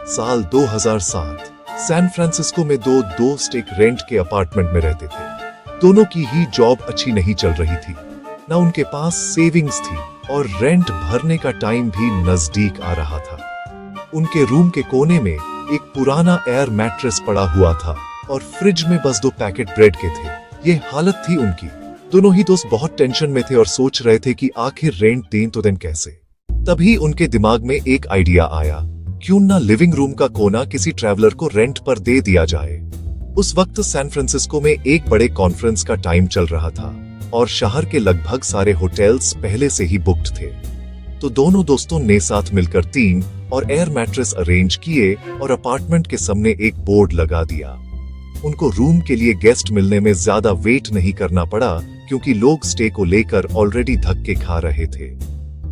साल 2007 San Francisco में दो दोस्त एक रेंट के अपार्टमेंट में रहते थे। दोनों की ही जॉब अच्छी नहीं चल रही थी, ना उनके पास सेविंग्स थी और रेंट भरने का टाइम भी नजदीक आ रहा था। उनके रूम के कोने में एक पुराना एयर मैट्रेस पड़ा हुआ था और फ्रिज में बस 2 पैकेट ब्रेड के थे। ये हालत थी उनकी। दोनों ही दोस्त बहुत टेंशन में थे और सोच रहे थे कि आखिर रेंट दें तो दें कैसे। तभी उनके दिमाग में एक आइडिया आया, क्यों ना लिविंग रूम का कोना किसी ट्रैवलर को रेंट पर दे दिया जाए। उस वक्त सैन फ्रांसिस्को में एक बड़े कॉन्फ्रेंस का टाइम चल रहा था और शहर के लगभग सारे होटल्स पहले से ही बुक्ड थे। तो दोनों दोस्तों ने साथ मिलकर 3 और एयर मैट्रेस अरेंज किए और अपार्टमेंट के सामने एक बोर्ड लगा दिया। उनको रूम के लिए गेस्ट मिलने में ज्यादा वेट नहीं करना पड़ा, क्योंकि लोग स्टे को लेकर ऑलरेडी धक्के खा रहे थे।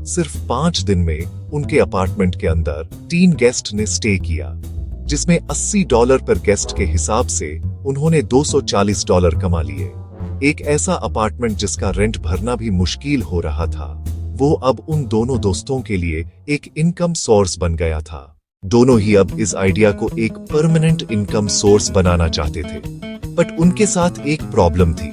सिर्फ 5 दिन में उनके अपार्टमेंट के अंदर 3 गेस्ट ने स्टे किया, जिसमें $80 पर गेस्ट के हिसाब से उन्होंने $240 कमा लिए। एक ऐसा अपार्टमेंट जिसका रेंट भरना भी मुश्किल हो रहा था, वो अब उन दोनों दोस्तों के लिए एक इनकम सोर्स बन गया था। दोनों ही अब इस आइडिया को एक परमानेंट इनकम सोर्स बनाना चाहते थे, बट उनके साथ एक प्रॉब्लम थी।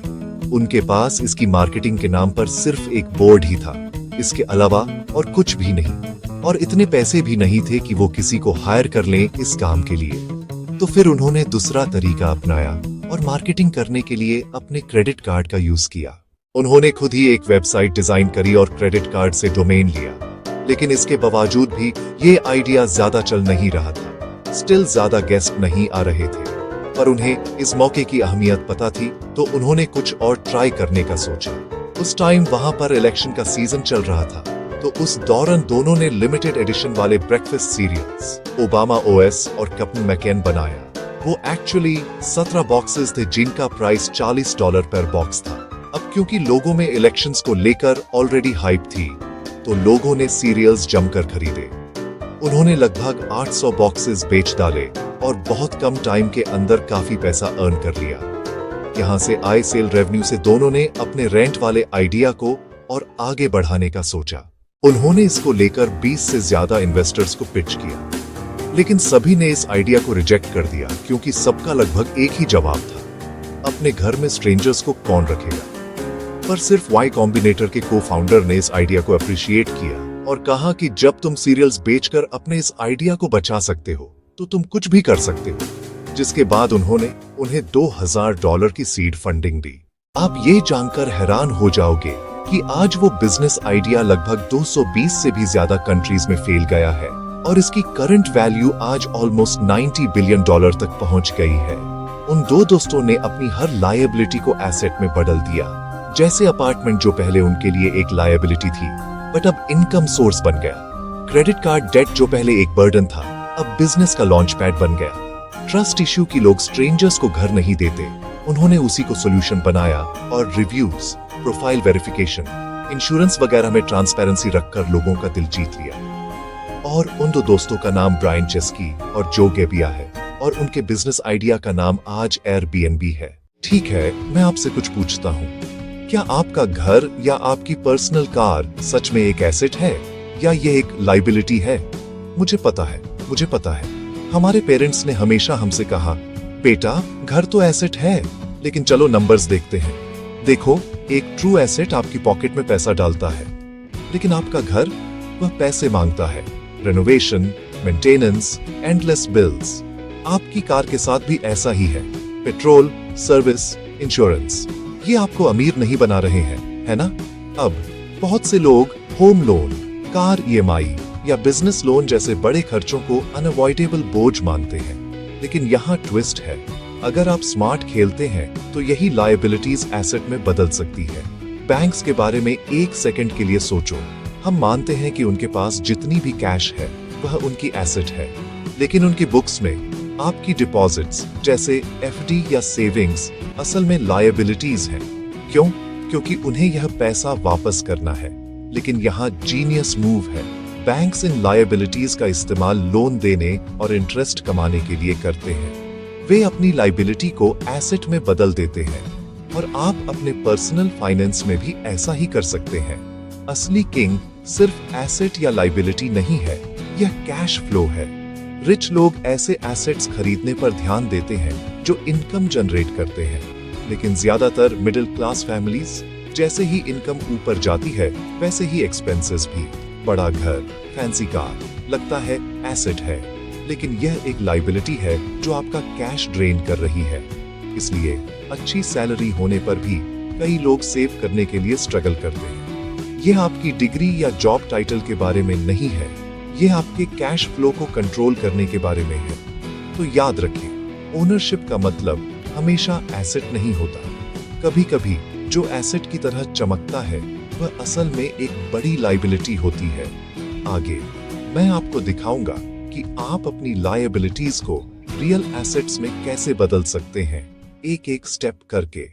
उनके पास इसकी मार्केटिंग के नाम पर सिर्फ एक बोर्ड ही था, इसके अलावा और कुछ भी नहीं, और इतने पैसे भी नहीं थे कि वो किसी को हायर कर लें इस काम के लिए। तो फिर उन्होंने दूसरा तरीका अपनाया और मार्केटिंग करने के लिए अपने क्रेडिट कार्ड का यूज किया। उन्होंने खुद ही एक वेबसाइट डिजाइन करी और क्रेडिट कार्ड से डोमेन लिया, लेकिन इसके बावजूद भी ये आइडिया ज्यादा चल नहीं रहा था। स्टिल ज्यादा गेस्ट नहीं आ रहे थे, पर उन्हें इस मौके की अहमियत पता थी, तो उन्होंने कुछ और ट्राई करने का सोचा। उस टाइम वहां पर इलेक्शन का सीजन चल रहा था, तो उस दौरान दोनों ने लिमिटेड एडिशन वाले ब्रेकफास्ट सीरियल्स ओबामा ओएस और कैप्टन मैकेन बनाया। वो एक्चुअली 17 बॉक्सेस थे, जिनका प्राइस $40 पर बॉक्स था। अब क्योंकि लोगों में इलेक्शंस को लेकर ऑलरेडी हाइप थी, तो लोगों ने सीरियल्स जमकर खरीदे। उन्होंने लगभग 800 बॉक्सेस बेच डाले और बहुत कम टाइम के अंदर काफी पैसा अर्न कर लिया। यहाँ से आए सेल रेवेन्यू से दोनों ने अपने रेंट वाले आइडिया को और आगे बढ़ाने का सोचा। उन्होंने इसको लेकर 20 से ज्यादा इन्वेस्टर्स को पिच किया, लेकिन सभी ने इस आइडिया को रिजेक्ट कर दिया, क्योंकि सबका लगभग एक ही जवाब था, अपने घर में स्ट्रेंजर्स को कौन रखेगा। पर सिर्फ वाई कॉम्बिनेटर के को-फाउंडर ने इस आइडिया को अप्रिशिएट किया और कहा कि जब तुम सीरियल्स बेचकर अपने इस आइडिया को बचा सकते हो, तो तुम कुछ भी कर सकते हो। जिसके बाद उन्होंने उन्हें $2000 की सीड फंडिंग दी। आप ये जानकर हैरान हो जाओगे कि आज वो बिजनेस आइडिया लगभग 220 से भी ज्यादा कंट्रीज में फैल गया है और इसकी करंट वैल्यू आज ऑलमोस्ट $90 बिलियन तक पहुंच गई है। उन दो दोस्तों ने अपनी हर लायबिलिटी को एसेट में बदल दिया। जैसे अपार्टमेंट जो पहले उनके लिए एक लायबिलिटी थी, बट अब इनकम सोर्स बन गया। क्रेडिट कार्ड डेट जो पहले एक बर्डन था, अब बिजनेस का लॉन्च पैड बन गया। ट्रस्ट इश्यू की लोग स्ट्रेंजर्स को घर नहीं देते, उन्होंने उसी को सोल्यूशन बनाया और रिव्यूज, प्रोफाइल वेरिफिकेशन, इंश्योरेंस वगैरह में ट्रांसपेरेंसी रखकर लोगों का दिल जीत लिया। और उन दो दोस्तों का नाम ब्रायन चेस्की और जो गेबिया है और उनके बिजनेस आइडिया का नाम आज एयरबीएनबी है। ठीक है, मैं आपसे कुछ पूछता हूँ, क्या आपका घर या आपकी पर्सनल कार सच में एक एसेट है या ये एक लाइबिलिटी है? मुझे पता है हमारे पेरेंट्स ने हमेशा हमसे कहा, बेटा घर तो एसेट है, लेकिन चलो नंबर्स देखते हैं। देखो, एक ट्रू एसेट आपकी पॉकेट में पैसा डालता है, लेकिन आपका घर वह पैसे मांगता है। Renovation, maintenance, endless bills. आपकी कार के साथ भी ऐसा ही है। पेट्रोल, सर्विस, इंश्योरेंस, ये आपको अमीर नहीं बना रहे हैं, है ना? अब बहुत से लोग होम लोन, कार ईएमआई या बिजनेस लोन जैसे बड़े खर्चों को अनअवॉइडेबल बोझ मानते हैं, लेकिन यहाँ ट्विस्ट है। अगर आप स्मार्ट खेलते हैं तो यही लायबिलिटीज एसेट में बदल सकती है। बैंक्स के बारे में 1 सेकंड के लिए सोचो। हम मानते हैं कि उनके पास जितनी भी कैश है वह उनकी एसेट है, लेकिन उनकी बुक्स में आपकी डिपॉजिट्स जैसे एफडी या सेविंग्स असल में लायबिलिटीज हैं। क्यों? क्योंकि उन्हें यह पैसा वापस करना है। लेकिन यहाँ जीनियस मूव है। बैंक्स इन लायबिलिटीज का इस्तेमाल लोन देने और इंटरेस्ट कमाने के लिए करते हैं। वे अपनी लायबिलिटी को एसेट में बदल देते हैं, और आप अपने पर्सनल फाइनेंस में भी ऐसा ही कर सकते हैं। असली किंग सिर्फ एसेट या लायबिलिटी नहीं है, यह कैश फ्लो है। रिच लोग ऐसे एसेट्स खरीदने पर ध्यान देते हैं जो इनकम जनरेट करते हैं, लेकिन ज्यादातर मिडिल क्लास फैमिलीज जैसे ही इनकम ऊपर जाती है वैसे ही एक्सपेंसेस भी। बड़ा घर, फैंसी कार लगता है एसेट है, लेकिन यह एक लायबिलिटी है जो आपका कैश ड्रेन कर रही है। इसलिए अच्छी सैलरी होने पर भी कई लोग सेव करने के लिए स्ट्रगल करते हैं। यह आपकी डिग्री या जॉब टाइटल के बारे में नहीं है, यह आपके कैश फ्लो को कंट्रोल करने के बारे में है। तो याद रखें, ओनरशिप का मतलब हमेशा एसेट नहीं होता। कभी कभी जो एसेट की तरह चमकता है वह असल में एक बड़ी लायबिलिटी होती है। आगे मैं आपको दिखाऊंगा कि आप अपनी लायबिलिटीज को रियल एसेट्स में कैसे बदल सकते हैं, एक एक स्टेप करके।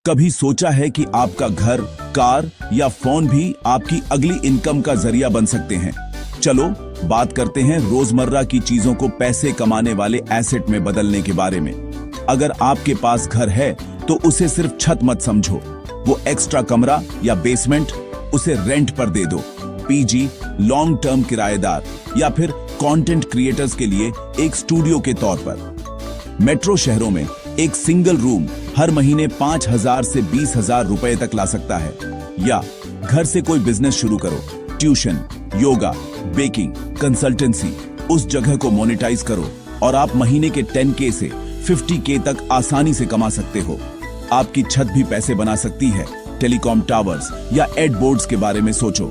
कभी सोचा है कि आपका घर, कार या फोन भी आपकी अगली इनकम का जरिया बन सकते हैं? चलो बात करते हैं रोजमर्रा की चीजों को पैसे कमाने वाले एसेट में बदलने के बारे में। अगर आपके पास घर है तो उसे सिर्फ छत मत समझो, वो एक्स्ट्रा कमरा या बेसमेंट उसे रेंट पर दे दो। पीजी, लॉन्ग टर्म किराएदार या फिर कंटेंट क्रिएटर्स के लिए एक स्टूडियो के तौर पर। मेट्रो शहरों में एक सिंगल रूम हर महीने 5,000 से 20,000 रुपए तक ला सकता है। या घर से कोई बिजनेस शुरू करो, ट्यूशन, योगा, बेकिंग, कंसल्टेंसी, उस जगह को मोनेटाइज करो और आप महीने के 10K से 50K तक आसानी से कमा सकते हो। आपकी छत भी पैसे बना सकती है। टेलीकॉम टावर्स या एड बोर्ड्स के बारे में सोचो।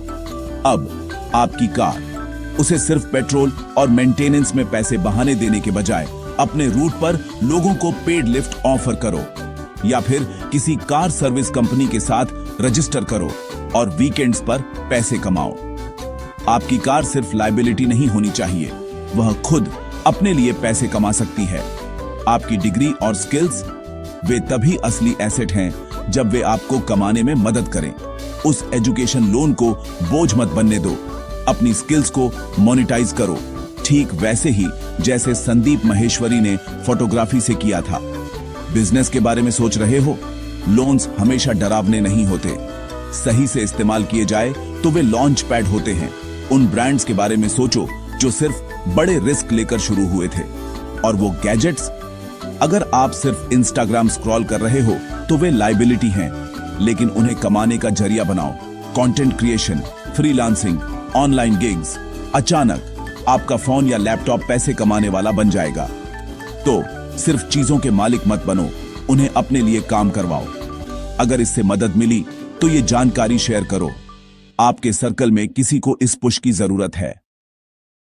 अब आपकी कार, उसे सिर्फ पेट्रोल और मेंटेनेंस में पैसे बहाने देने के बजाय अपने रूट पर लोगों को पेड लिफ्ट ऑफर करो या फिर किसी कार सर्विस कंपनी के साथ रजिस्टर करो और वीकेंड्स पर पैसे कमाओ। आपकी कार सिर्फ लायबिलिटी नहीं होनी चाहिए, वह खुद अपने लिए पैसे कमा सकती है। आपकी डिग्री और स्किल्स, वे तभी असली एसेट हैं जब वे आपको कमाने में मदद करें। उस एजुकेशन लोन को बोझ मत बनने दो, अपनी स्किल्स को मोनेटाइज करो, ठीक वैसे ही जैसे संदीप माहेश्वरी ने फोटोग्राफी से किया था। बिजनेस के बारे में सोच रहे हो? लोन्स हमेशा डरावने नहीं होते, सही से इस्तेमाल किए जाए तो वे लॉन्च पैड होते हैं। उन ब्रांड्स के बारे में सोचो जो सिर्फ बड़े रिस्क लेकर शुरू हुए थे। और वो गैजेट्स, अगर आप सिर्फ इंस्टाग्राम स्क्रॉल कर रहे हो तो वे लायबिलिटी हैं, लेकिन उन्हें कमाने का जरिया बनाओ। Content creation, freelancing, online gigs, अचानक आपका फोन या लैपटॉप पैसे कमाने वाला बन जाएगा। तो सिर्फ चीजों के मालिक मत बनो, उन्हें अपने लिए काम करवाओ। अगर इससे मदद मिली तो ये जानकारी शेयर करो। आपके सर्कल में किसी को इस पुश की जरूरत है।